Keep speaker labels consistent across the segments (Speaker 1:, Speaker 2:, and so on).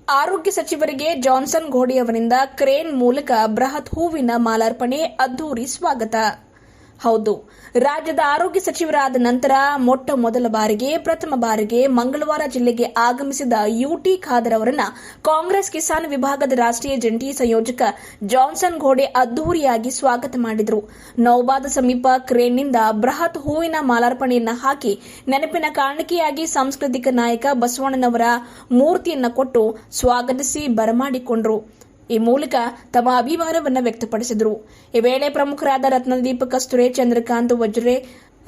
Speaker 1: ಆರೋಗ್ಯ ಸಚಿವರಿಗೆ ಜಾನ್ಸನ್ ಘೋಡಿ ಅವರಿಂದ ಕ್ರೇನ್ ಮೂಲಕ ಬೃಹತ್ ಹೂವಿನ ಮಾಲಾರ್ಪಣೆ ಅದ್ದೂರಿ ಸ್ವಾಗತ. ಹೌದು, ರಾಜ್ಯದ ಆರೋಗ್ಯ ಸಚಿವರಾದ ನಂತರ ಮೊಟ್ಟ ಮೊದಲ ಬಾರಿಗೆ ಪ್ರಥಮ ಬಾರಿಗೆ ಮಂಗಳವಾರ ಜಿಲ್ಲೆಗೆ ಆಗಮಿಸಿದ ಯುಟಿ ಖಾದರ್ ಅವರನ್ನ ಕಾಂಗ್ರೆಸ್ ಕಿಸಾನ್ ವಿಭಾಗದ ರಾಷ್ಟ್ರೀಯ ಜಂಟಿ ಸಂಯೋಜಕ ಜಾನ್ಸನ್ ಘೋಡೆ ಅದ್ದೂರಿಯಾಗಿ ಸ್ವಾಗತ ಮಾಡಿದರು. ನೌಬಾದ್ ಸಮೀಪ ಕ್ರೇನ್ನಿಂದ ಬೃಹತ್ ಹೂವಿನ ಮಾಲಾರ್ಪಣೆಯನ್ನ ಹಾಕಿ ನೆನಪಿನ ಕಾಣಿಕೆಯಾಗಿ ಸಾಂಸ್ಕೃತಿಕ ನಾಯಕ ಬಸವಣ್ಣನವರ ಮೂರ್ತಿಯನ್ನ ಕೊಟ್ಟು ಸ್ವಾಗತಿಸಿ ಬರಮಾಡಿಕೊಂಡರು. ಈ ಮೂಲಕ ತಮ್ಮ ಅಭಿಮಾನವನ್ನು ವ್ಯಕ್ತಪಡಿಸಿದರು. ಈ ವೇಳೆ ಪ್ರಮುಖರಾದ ರತ್ನದೀಪ್ ಕಸ್ತೂರೆ, ಚಂದ್ರಕಾಂತ್ ವಜ್ರೆ,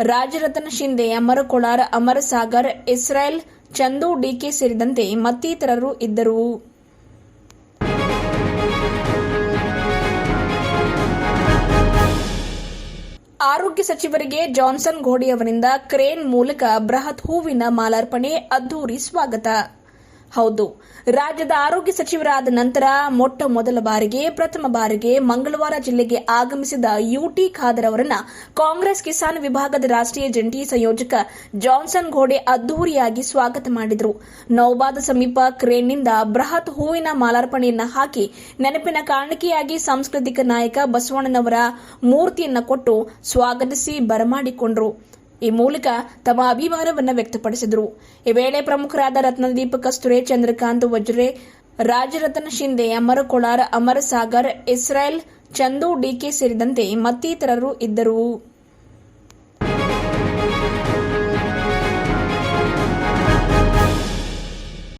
Speaker 1: ರಾಜರತನ್ ಶಿಂದೆ, ಅಮರ್ ಕೊಳಾರ್, ಅಮರ್ ಸಾಗರ್, ಇಸ್ರಾಯೇಲ್, ಚಂದು ಡಿಕೆ ಸೇರಿದಂತೆ ಮತ್ತಿತರರು ಇದ್ದರು. ಆರೋಗ್ಯ ಸಚಿವರಿಗೆ ಜಾನ್ಸನ್ ಘೋಡಿ ಅವರಿಂದ ಕ್ರೇನ್ ಮೂಲಕ ಬೃಹತ್ ಹೂವಿನ ಮಾಲಾರ್ಪಣೆ ಅದ್ದೂರಿ ಸ್ವಾಗತ. ಹೌದು, ರಾಜ್ಯದ ಆರೋಗ್ಯ ಸಚಿವರಾದ ನಂತರ ಮೊಟ್ಟ ಮೊದಲ ಬಾರಿಗೆ ಪ್ರಥಮ ಬಾರಿಗೆ ಮಂಗಳವಾರ ಜಿಲ್ಲೆಗೆ ಆಗಮಿಸಿದ ಯುಟಿ ಖಾದರ್ ಅವರನ್ನ ಕಾಂಗ್ರೆಸ್ ಕಿಸಾನ್ ವಿಭಾಗದ ರಾಷ್ಟ್ರೀಯ ಜಂಟಿ ಸಂಯೋಜಕ ಜಾನ್ಸನ್ ಘೋಡೆ ಅದ್ದೂರಿಯಾಗಿ ಸ್ವಾಗತ ಮಾಡಿದರು. ನೌಬಾದ್ ಸಮೀಪ ಕ್ರೇನ್ನಿಂದ ಬೃಹತ್ ಹೂವಿನ ಮಾಲಾರ್ಪಣೆಯನ್ನ ಹಾಕಿ ನೆನಪಿನ ಕಾಣಿಕೆಯಾಗಿ ಸಾಂಸ್ಕೃತಿಕ ನಾಯಕ ಬಸವಣ್ಣನವರ ಮೂರ್ತಿಯನ್ನ ಕೊಟ್ಟು ಸ್ವಾಗತಿಸಿ ಬರಮಾಡಿಕೊಂಡರು. ಈ ಮೂಲಕ ತಮ್ಮ ಅಭಿಮಾನವನ್ನು ವ್ಯಕ್ತಪಡಿಸಿದರು. ಈ ವೇಳೆ ಪ್ರಮುಖರಾದ ರತ್ನದೀಪ್ ಕಸ್ತೂರೆ, ಚಂದ್ರಕಾಂತ್ ವಜ್ರೆ, ರಾಜರತನ್ ಶಿಂದೆ, ಅಮರ್ ಕೊಳಾರ್, ಅಮರ್ ಸಾಗರ್, ಇಸ್ರಾಯೇಲ್, ಚಂದು ಡಿಕೆ ಸೇರಿದಂತೆ ಮತ್ತಿತರರು ಇದ್ದರು.